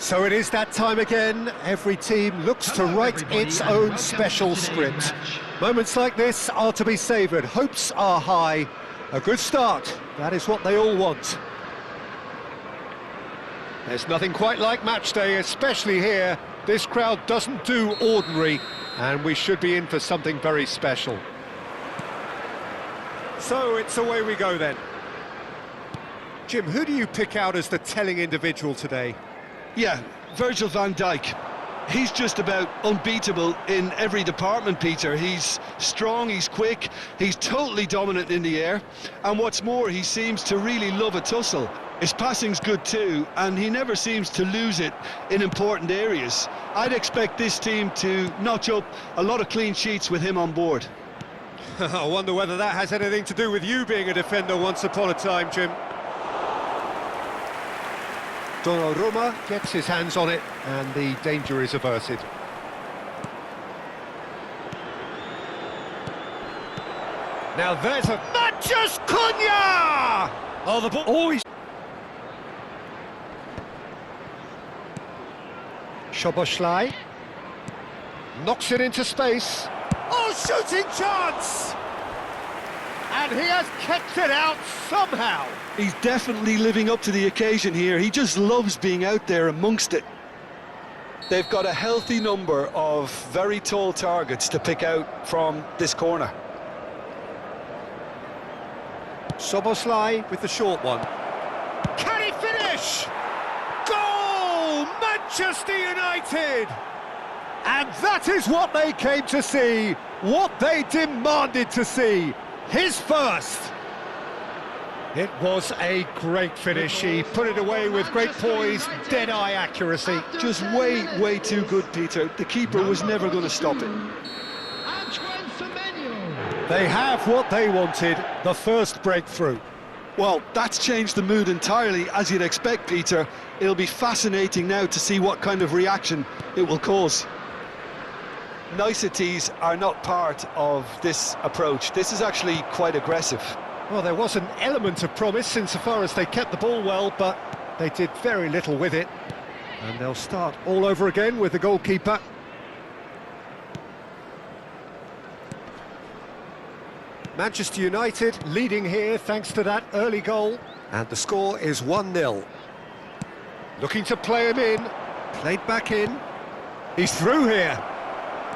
So it is that time again. Every team looks to write its own special script. Moments like this are to be savoured. Hopes are high. A good start, that is what they all want. There's nothing quite like match day, especially here. This crowd doesn't do ordinary, and we should be in for something very special. So it's away we go then. Jim, who do you pick out as the telling individual today? Yeah, Virgil van Dijk. He's just about unbeatable in every department, Peter. He's strong, he's quick, he's totally dominant in the air, and what's more, he seems to really love a tussle. His passing's good too, and he never seems to lose it in important areas. I'd expect this team to notch up a lot of clean sheets with him on board. I wonder whether that has anything to do with you being a defender once upon a time, Jim. Donnarumma gets his hands on it, and the danger is averted. Now there's a... Matches Cunha! Oh, the ball... Oh, he's... Szoboszlai knocks it into space. Oh, shooting chance! And he has kept it out somehow. He's definitely living up to the occasion here. He just loves being out there amongst it. They've got a healthy number of very tall targets to pick out from this corner. Szoboszlai with the short one. Can he finish? Goal! Manchester United! And that is what they came to see, what they demanded to see. His first. It was a great finish. He put it away with great poise, dead-eye accuracy. Just way too good, Peter. The keeper was never going to stop it. They have what they wanted, the first breakthrough. Well, that's changed the mood entirely, as you'd expect, Peter. It'll be fascinating now to see what kind of reaction it will cause. Niceties are not part of this approach. This is actually quite aggressive. Well, there was an element of promise insofar as they kept the ball well, but they did very little with it. And they'll start all over again with the goalkeeper. Manchester United leading here thanks to that early goal. And the score is 1-0. Looking to play him in. Played back in. He's through here.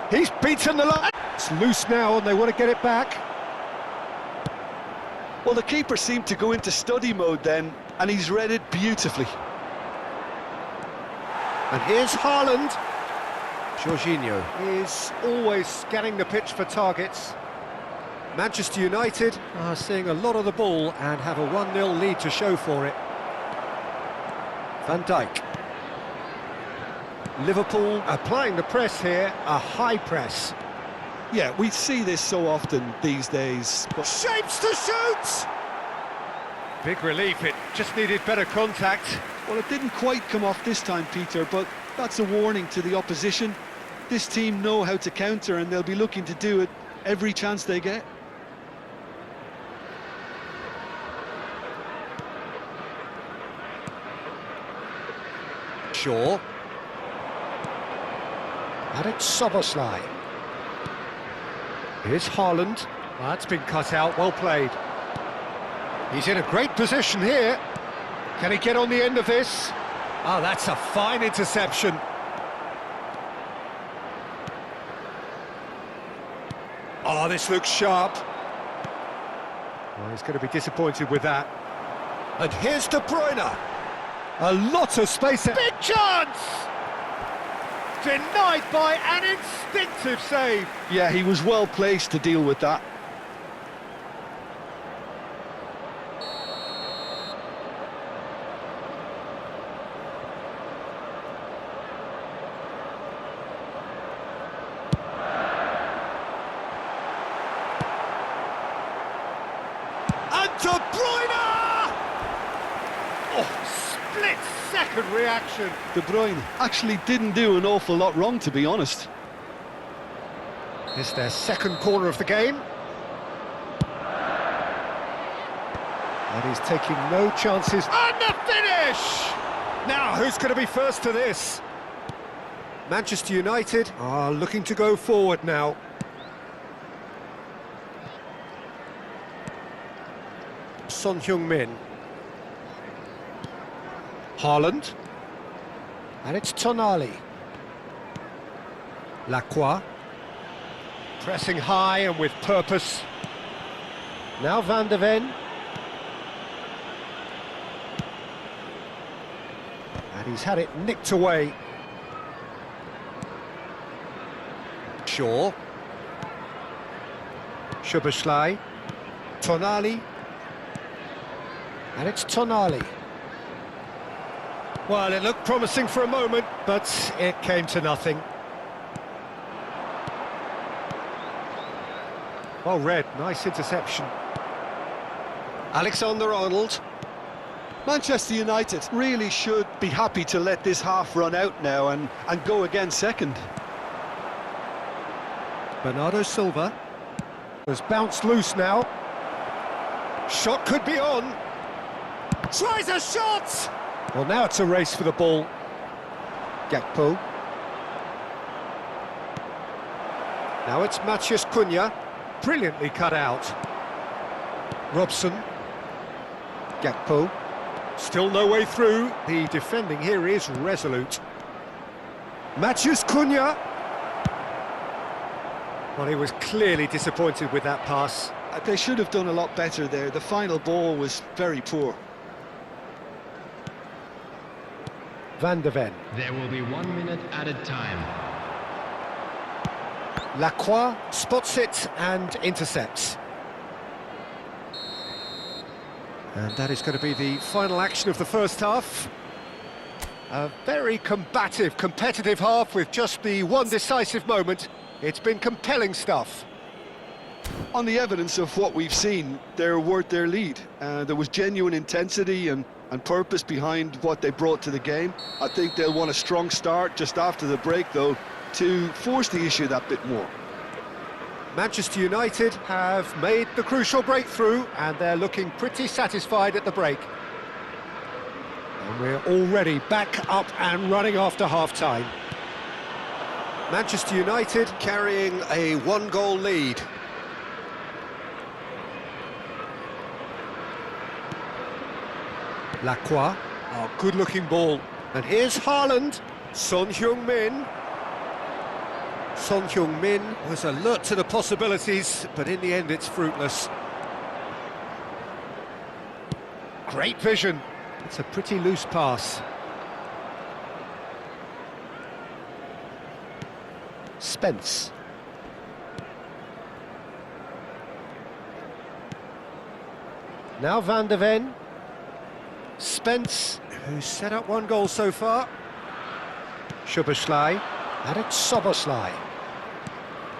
He's beaten the line. It's loose now and they want to get it back. Well, the keeper seemed to go into study mode then, and he's read it beautifully. And here's Haaland. Jorginho is always scanning the pitch for targets. Manchester United are seeing a lot of the ball and have a 1-0 lead to show for it. Van Dijk. Liverpool applying the press here, a high press. Yeah, we see this so often these days. But shapes to shoot! Big relief, it just needed better contact. Well, it didn't quite come off this time, Peter, but that's a warning to the opposition. This team know how to counter, and they'll be looking to do it every chance they get. Shaw. And it's Szoboszlai. Here's Haaland. That's been cut out, well played. He's in a great position here. Can he get on the end of this? Oh, that's a fine interception. Oh, this looks sharp. Well, he's going to be disappointed with that. And here's De Bruyne. A lot of space. Big chance! Denied by an instinctive save. Yeah, he was well placed to deal with that. And De Bruyne! Oh, split-second reaction. De Bruyne actually didn't do an awful lot wrong, to be honest. It's their second corner of the game. And he's taking no chances. And the finish! Now, who's going to be first to this? Manchester United are looking to go forward now. Son Heung-min. Haaland. And it's Tonali. Lacroix. Pressing high and with purpose. Now Van de Ven. And he's had it nicked away. Shaw. Szoboszlai. Tonali. And it's Tonali. Well, it looked promising for a moment, but it came to nothing. Well read, nice interception. Alexander-Arnold. Manchester United really should be happy to let this half run out now and go again second. Bernardo Silva has bounced loose now. Shot could be on. Tries a shot! Well, now it's a race for the ball. Gakpo. Now it's Matheus Cunha. Brilliantly cut out. Robson. Gakpo. Still no way through. The defending here is resolute. Matheus Cunha. Well, he was clearly disappointed with that pass. They should have done a lot better there. The final ball was very poor. Van de Ven. There will be 1 minute added time. Lacroix spots it and intercepts. And that is going to be the final action of the first half. A very combative, competitive half with just the one decisive moment. It's been compelling stuff. On the evidence of what we've seen, they're worth their lead. There was genuine intensity and purpose behind what they brought to the game. I think they'll want a strong start just after the break, though, to force the issue that bit more. Manchester United have made the crucial breakthrough and they're looking pretty satisfied at the break. And we're already back up and running after half-time. Manchester United carrying a one-goal lead. Lacroix, oh, good-looking ball. And here's Haaland, Son Heung-min. Son Heung-min was alert to the possibilities, but in the end it's fruitless. Great vision. It's a pretty loose pass. Spence. Now Van de Ven. Spence, who's set up one goal so far. Szoboszlai, and it's Szoboszlai.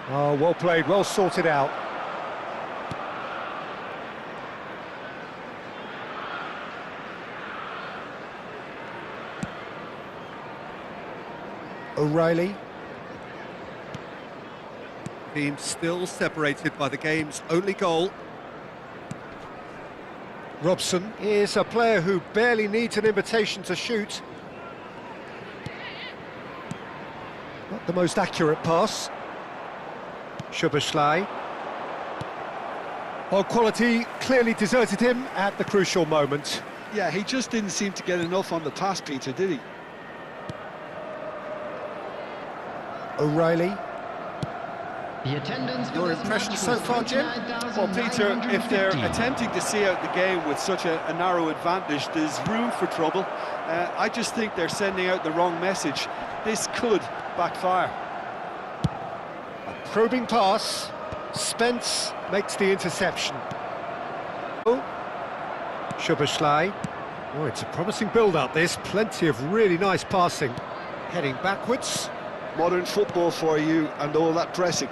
Oh, well played, well sorted out. O'Reilly. Team still separated by the game's only goal. Robson is a player who barely needs an invitation to shoot. Not the most accurate pass. Szoboszlai. Well, quality clearly deserted him at the crucial moment. Yeah, he just didn't seem to get enough on the pass, Peter, did he? O'Reilly. The attendance. Your impression so far, Jim? Well, Peter, if they're attempting to see out the game with such a narrow advantage, there's room for trouble. I just think they're sending out the wrong message. This could backfire. A probing pass. Spence makes the interception. Oh, Szoboszlai. Oh, it's a promising build-up, this. Plenty of really nice passing. Heading backwards. Modern football for you and all that pressing.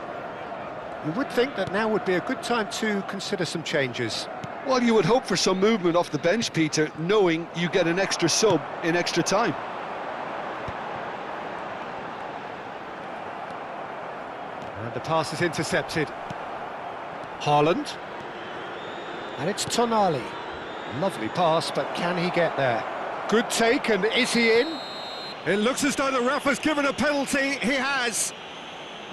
You would think that now would be a good time to consider some changes. Well, you would hope for some movement off the bench, Peter, knowing you get an extra sub in extra time. And the pass is intercepted. Haaland. And it's Tonali. Lovely pass, but can he get there? Good take, and is he in? It looks as though the ref has given a penalty. He has.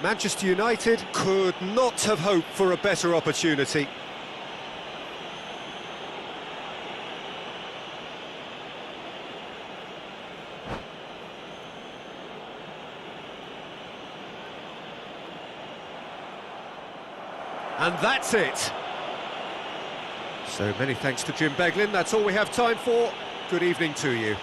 Manchester United could not have hoped for a better opportunity. And that's it. So many thanks to Jim Beglin. That's all we have time for. Good evening to you.